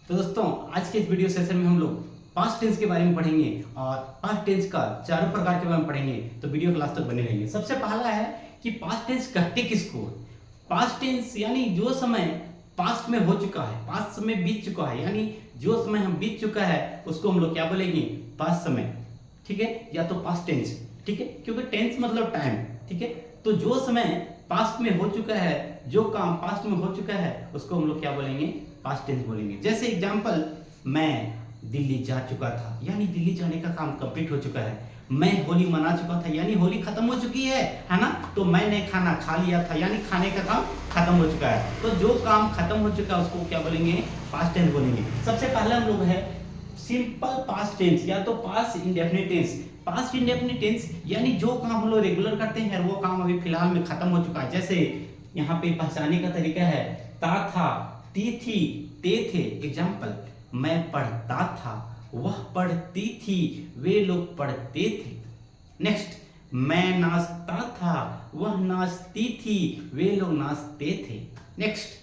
तो दोस्तों आज के इस वीडियो सेशन में हम लोग पास्ट टेंस के बारे में पढ़ेंगे और पास्ट टेंस का चारों प्रकार के बारे में पढ़ेंगे। तो वीडियो क्लास तक बने रहेंगे। सबसे पहला है कि पास्ट टेंस कहते किसको। पास्ट टेंस यानी जो समय पास्ट में हो चुका है, पास्ट समय बीत चुका है, यानी जो समय हम बीत चुका है उसको हम लोग क्या बोलेंगे, पास्ट समय। ठीक है, या तो पास्ट टेंस। ठीक है, क्योंकि टेंस मतलब टाइम। ठीक है, तो जो समय पास्ट में हो चुका है, जो काम पास्ट में हो चुका है उसको हम लोग क्या बोलेंगे, पास्ट टेंस बोलेंगे। जैसे एग्जांपल, मैं दिल्ली जा चुका था, यानी दिल्ली जाने का काम कंप्लीट हो चुका है। मैं होली मना चुका था, यानी होली खत्म हो चुकी है ना। तो मैंने खाना खा लिया था, यानी खाने का काम खत्म हो चुका है। तो जो काम खत्म हो चुका है उसको क्या बोलेंगे, पास्ट टेंस बोलेंगे। सबसे पहला हम लोग है सिंपल पास्ट टेंस या तो past indefinite tense. Past indefinite tense यानी जो काम हम लोग रेगुलर करते हैं वो काम अभी फिलहाल में खत्म हो चुका है। जैसे यहाँ पे पहचानने का तरीका है ता था, ती थी, ते थे। एग्जाम्पल, मैं पढ़ता था, वह पढ़ती थी, वे लोग पढ़ते थे। नेक्स्ट, मैं नाचता था, वह नाचती थी, वे लोग नाचते थे। नेक्स्ट,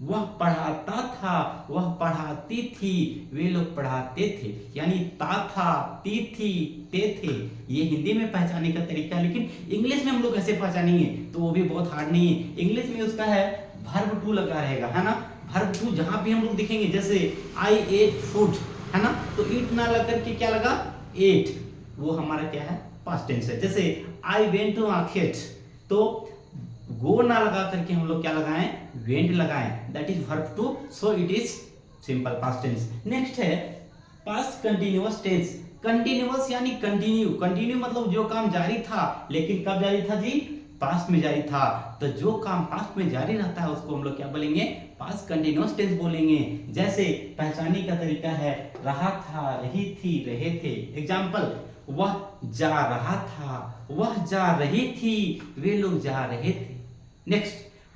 वह पढ़ाता था, वह पढ़ाती थी, वे लोग पढ़ाते थे। यानी ता था, ती थी, ते थे। ये हिंदी में पहचानने का तरीका है, लेकिन इंग्लिश में हम लोग ऐसे पहचानेंगे तो वो भी बहुत हार्ड नहीं है। इंग्लिश में उसका है वर्ब टू लगा रहेगा, है ना। वर्ब टू जहां भी हम लोग दिखेंगे, जैसे आई एट फूड, है ना, तो ईट ना लग करके क्या लगा, एट, वो हमारा क्या है, पास्ट टेंस है। जैसे आई वेंट टू मार्केट, तो गो ना लगा करके हम लोग क्या लगाएं, वेंट लगाएं, that is verb two, so it is simple past tense. Next है पास्ट कंटीन्यूअस टेंस। कंटीन्यूअस यानी कंटिन्यू। कंटिन्यू मतलब जो काम जारी था, लेकिन कब जारी था जी, पास्ट में जारी था। तो जो काम पास्ट में जारी रहता है उसको हम लोग क्या बोलेंगे, पास्ट कंटीन्यूअस टेंस बोलेंगे। जैसे पहचानने का तरीका है रहा था, रही थी, रहे थे। एग्जाम्पल, वह जा रहा था, वह जा रही थी, वे लोग जा रहे थे। नेक्स्ट,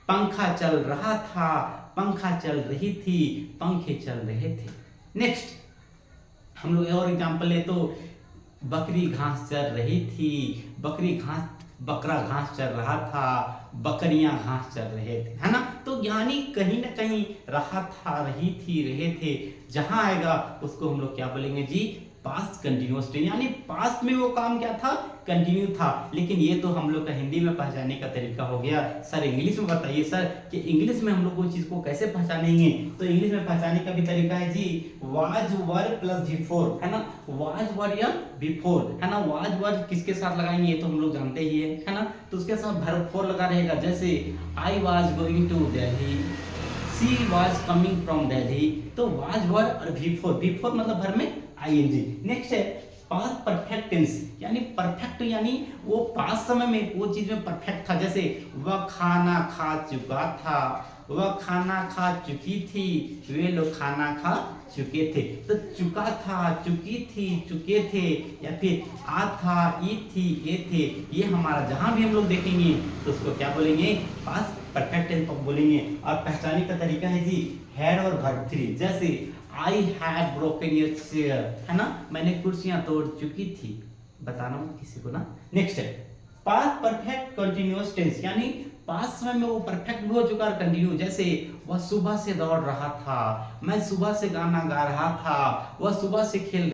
पंखा चल रहा था, पंखा चल रही थी, पंखे चल रहे थे। नेक्स्ट, हम लोग और एग्जाम्पल ले तो बकरी घास चर रही थी, बकरी घास, बकरा घास चर रहा था, बकरियां घास चर रहे थे, है ना। तो यानी कहीं ना कहीं रहा था, रही थी, रहे थे, जहां आएगा उसको हम लोग क्या बोलेंगे जी, पास्ट कंटिन्यूअस टेंस। यानी पास्ट में वो काम क्या था, कंटिन्यू था। लेकिन ये तो हम लोग का हिंदी में पहचानने का तरीका हो गया। सर इंग्लिश में बताइए सर कि इंग्लिश में हम लोग वो चीज को कैसे पहचानेंगे। तो इंग्लिश में पहचानने का भी तरीका है जी, वाज वर प्लस बिफोर, है ना। वाज वर या बिफोर, है ना। वाज वर किसके साथ लगाएंगे ये तो हम लोग जानते ही है ना। तो उसके साथ वर्ब फोर लगा रहेगा। जैसे I was going to Delhi, she was coming from Delhi. तो वाज वर और बिफोर, बिफोर मतलब वर्ब में आईएनजी। नेक्स्ट है पास्ट परफेक्ट टेंस, यानी परफेक्ट यानी वो पास्ट समय में वो चीज में परफेक्ट था। जैसे वह खाना खा चुका था, वह खाना खा चुकी थी, वे लोग खाना खा चुके थे। तो चुका था, चुकी थी, चुके थे, या फिर आ था, ई थी, ए थे, ये हमारा जहां भी हम लोग देखेंगे तो उसको क्या बोलेंगे, पास्ट परफेक्ट टेंस बोलेंगे। और पहचानने का तरीका है जी हैड और वर्ब थ्री। जैसे I had broken your chair, है ना, मैंने कुर्सियां तोड़ चुकी थी, बताना मत किसी को ना। नेक्स्ट है पास्ट परफेक्ट कंटिन्यूअस टेंस, यानी पास्ट समय में वो परफेक्ट भी हो चुका है, कंटिन्यू। जैसे वह सुबह से दौड़ रहा था, मैं सुबह से गाना गा रहा था, वह सुबह से खेल